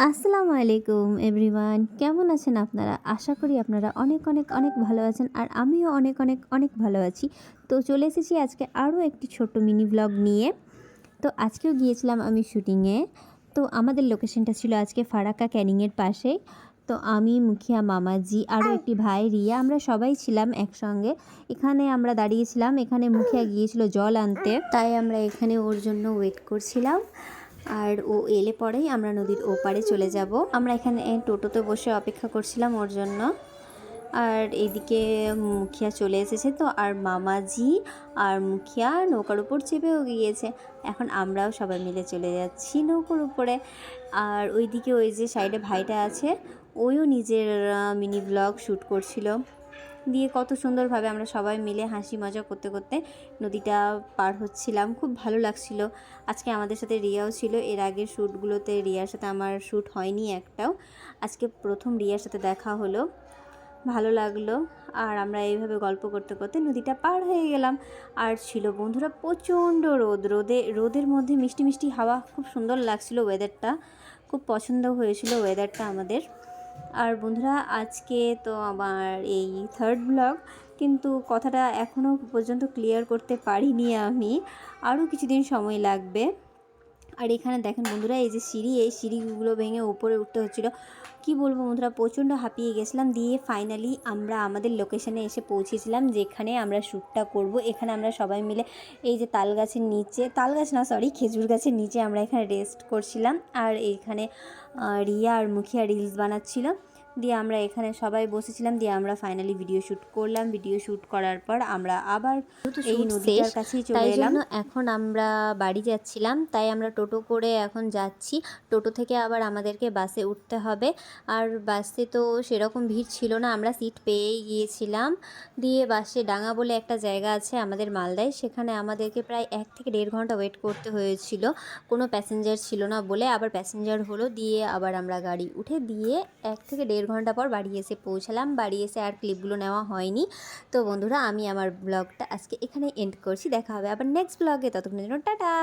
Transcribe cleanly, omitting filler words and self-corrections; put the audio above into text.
আসসালামু আলাইকুম এভরিওয়ান, কেমন আছেন আপনারা? আশা করি আপনারা অনেক অনেক অনেক ভালো আছেন আর আমিও অনেক অনেক অনেক ভালো আছি। তো চলে এসেছি আজকে আরও একটি ছোট্ট মিনি ব্লগ নিয়ে। তো আজকেও গিয়েছিলাম আমি শুটিংয়ে। তো আমাদের লোকেশনটা ছিল আজকে ফারাক্কা ক্যানিংয়ের পাশেই। তো আমি, মুখিয়া, মামাজি, আরও একটি ভাই রিয়া, আমরা সবাই ছিলাম একসঙ্গে। এখানে আমরা দাঁড়িয়েছিলাম, এখানে মুখিয়া গিয়েছিল জল আনতে, তাই আমরা এখানে ওর জন্য ওয়েট করছিলাম। আর ও এলে পরেই আমরা নদীর ওপারে চলে যাব। আমরা এখানে টোটোতে বসে অপেক্ষা করছিলাম ওর জন্য। আর এইদিকে মুখিয়া চলে এসেছে, তো আর মামাজি আর মুখিয়া নৌকার উপর চেপেও গিয়েছে। এখন আমরাও সবাই মিলে চলে যাচ্ছি নৌকার উপরে। আর ওইদিকে ওই যে সাইডে ভাইটা আছে, ওইও নিজের মিনি ব্লগ শ্যুট করছিল। দিয়ে কত সুন্দরভাবে আমরা সবাই মিলে হাসি মজা করতে করতে নদীটা পার হচ্ছিলাম, খুব ভালো লাগছিল। আজকে আমাদের সাথে রিয়াও ছিল। এর আগের শ্যুটগুলোতে রিয়ার সাথে আমার শ্যুট হয়নি একটাও, আজকে প্রথম রিয়ার সাথে দেখা হলো, ভালো লাগলো। আর আমরা এইভাবে গল্প করতে করতে নদীটা পার হয়ে গেলাম। আর ছিল বন্ধুরা প্রচণ্ড রোদের মধ্যে মিষ্টি মিষ্টি হাওয়া, খুব সুন্দর লাগছিল ওয়েদারটা, খুব পছন্দ হয়েছিল ওয়েদারটা আমাদের। আর বন্ধুরা, আজকে তো আমার এই থার্ড ব্লগ, কিন্তু কথাটা এখনও পর্যন্ত ক্লিয়ার করতে পারিনি আমি, আরও কিছুদিন সময় লাগবে। আর এখানে দেখেন বন্ধুরা, এই যে সিঁড়ি, এই সিঁড়িগুলো ভেঙে উপরে উঠতে হচ্ছিলো। কি বলবো বন্ধুরা, প্রচণ্ড হাঁপিয়ে গেছিলাম। দিয়ে ফাইনালি আমরা আমাদের লোকেশনে এসে পৌঁছেছিলাম, যেখানে আমরা শ্যুটটা করব। এখানে আমরা সবাই মিলে এই যে তাল গাছের নিচে, তাল গাছ না সরি, খেজুর গাছের নিচে আমরা এখানে রেস্ট করছিলাম। আর এইখানে রিয়া আর মুখিয়া রিলস বানাচ্ছিল। দিয়ে আমরা এখানে সবাই বসেছিলাম। দিয়ে আমরা ফাইনালি ভিডিও শ্যুট করলাম। ভিডিও শ্যুট করার পর আমরা আবার এই নদীটার কাছেই চলে এলাম। এখন আমরা বাড়ি যাচ্ছিলাম, তাই আমরা টোটো করে এখন যাচ্ছি। টোটো থেকে আবার আমাদেরকে বাসে উঠতে হবে। আর বাসে তো সেরকম ভিড় ছিল না, আমরা সিট পেয়েই গিয়েছিলাম। দিয়ে বাসে ডাঙ্গা বলে একটা জায়গা আছে আমাদের মালদায়, সেখানে আমাদেরকে প্রায় 1 থেকে 1.5 ঘন্টা ওয়েট করতে হয়েছিল, কোনো প্যাসেঞ্জার ছিল না বলে। আবার প্যাসেঞ্জার হলো, দিয়ে আবার আমরা গাড়ি উঠে দিয়ে 1 থেকে 1.5 ঘন্টা পর বাড়ি এসে পৌঁছালাম। বাড়ি এসে আর ক্লিপগুলো নেওয়া হয়নি। তো বন্ধুরা, আমি আমার ব্লগটা আজকে এখানে এন্ড করছি। দেখা হবে আবার নেক্সট ব্লগে, ততক্ষণের জন্য টাটা।